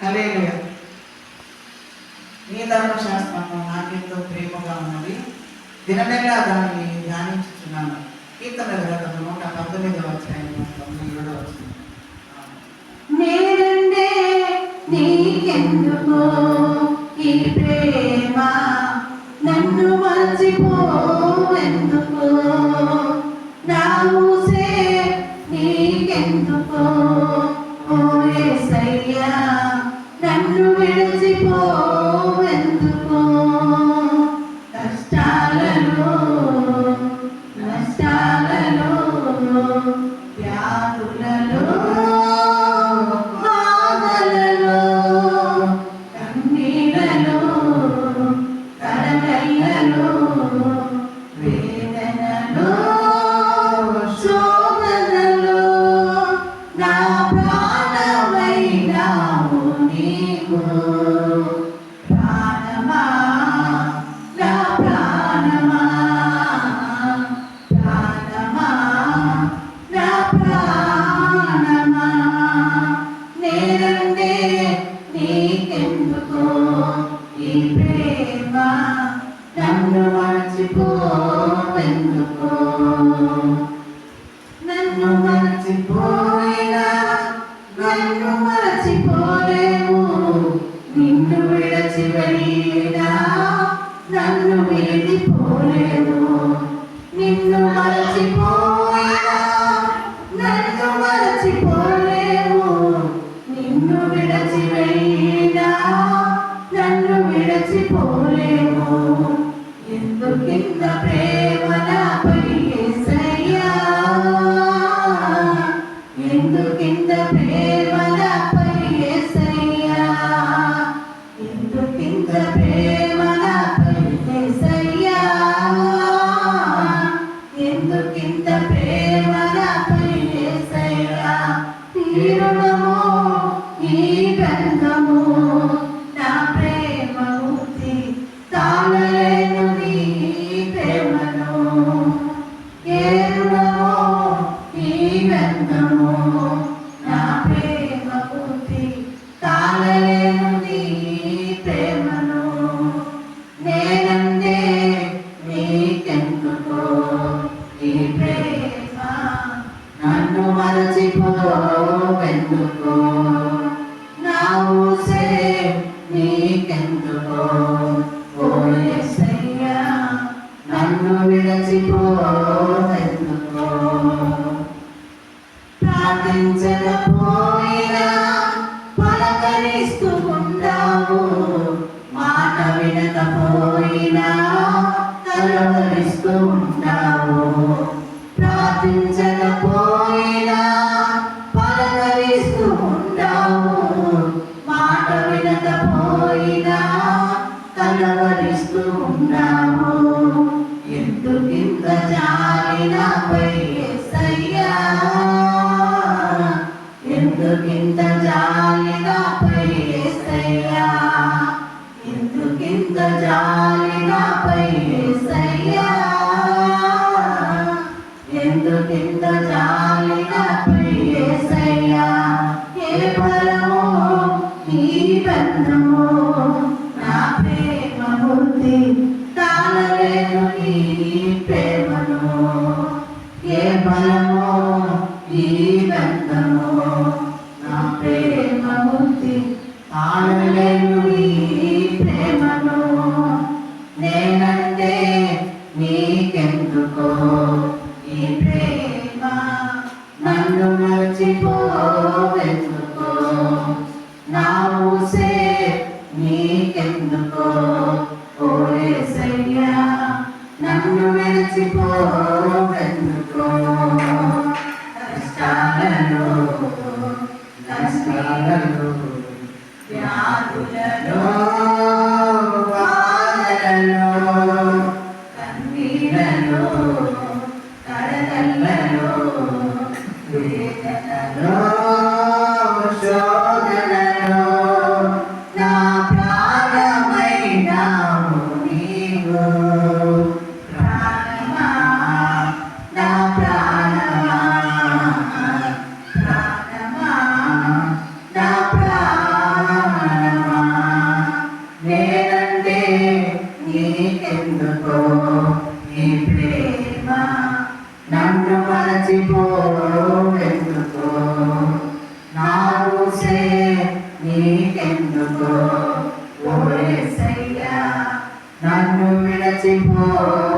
హల్లెలూయా. నీ ధర్మశాస్త్రము నాకెంతో ప్రేమగా ఉన్నది, దినమెల్లా దాన్ని ధ్యానించుచున్నాను. కీర్తన గ్రంథము 119 నేనంటే నీకెందుకో ఈ ప్రేమ, నన్ను మర్చిపోవెందుకో, నా ఊసే నీకెందుకో ఓ యేసయ్యా, నన్ను విడిచిపోవెందుకో. కష్టాలలో నష్టాలలో వ్యాధులలో బాధలలో కన్నీళ్ళలో కడగళ్ళలో వేదనలో శోధనలో నా ప్రాణమైనావు నీవు. ప్రాణమా నా ప్రాణమా, ప్రాణమా నా ప్రాణమా, నేనంటే నీకెందుకో ఈ ప్రేమ, నన్ను మర్చిపోవెందుకో. నన్ను మర్చిపోయినా నన్ను మరచిపోలేము, నిన్ను విడచి వెళ్ళినా నన్ను వీడిపోలేము. నిన్ను మరచిపోయినా నన్ను మరచిపోలేము, నిన్ను విడచి వెళ్ళినా నన్ను విడచిపోలేము. ఎందుకింత ప్రేమ నాపై యేసయ్యా, ఎందుకింత ప్రేమ నాపై యేసయ్యా, ఎందుకింత ప్రేమ నాపై యేసయ్యా, ఎందుకింత ప్రేమ నాపై యేసయ్యా. తీరుణము ఈ బంధము, నా ప్రేమ ముక్తి తాళలేను నీ ప్రేమను. ఏ రుణమో ఈ బంధము, నా ప్రేమ ముక్తి తాళలేను నీ ప్రేమను. నేనంటే నీకెందుకో ఈ ప్రేమ, నన్ను మరచిపోవెందుకో, నా ఊసే నీకెందుకో ఓ యేసయ్యా, నన్ను విడచిపోవెందుకో. ప్రార్థించకపోయినా పలకరిస్తూ ఉన్నావు, మాట వినకపోయినా కలవరిస్తూ ఉన్నావు. ప్రార్థించకపోయినా పలకరిస్తూ ఉన్నావు, మాట వినకపోయినా కలవరిస్తూ ఉన్నావు. ఎందుకింత జాలి నాపై యేసయ్యా, ఎందుకింత జాలి నాపై యేసయ్యా, ఎందుకింత జాలి నాపై యేసయ్యా, ఎందుకింత జాలి నాపై యేసయ్యా. ఏ బలమో ఈ బంధము, నా ప్రేమ ముక్తి తాళలేను నీ ప్రేమను. ఏ బలమో ఈ బంధము, నా ప్రేమ ముక్తి తాళలేను నీ ప్రేమను. నేనంటే నీకెందుకో ఈ ప్రేమ, నన్ను మర్చిపోవెందుకో, నా ఊసే నీకెందుకో ఓ యేసయ్యా, నన్ను విడిచిపోవెందుకో. కష్టాలలో కష్టాలలో వ్యాధులలో విడచిపోవెందుకో నా ఊసే నీకెందుకో ఓ యేసయ్యా నన్ను విడచిపోవెందుకో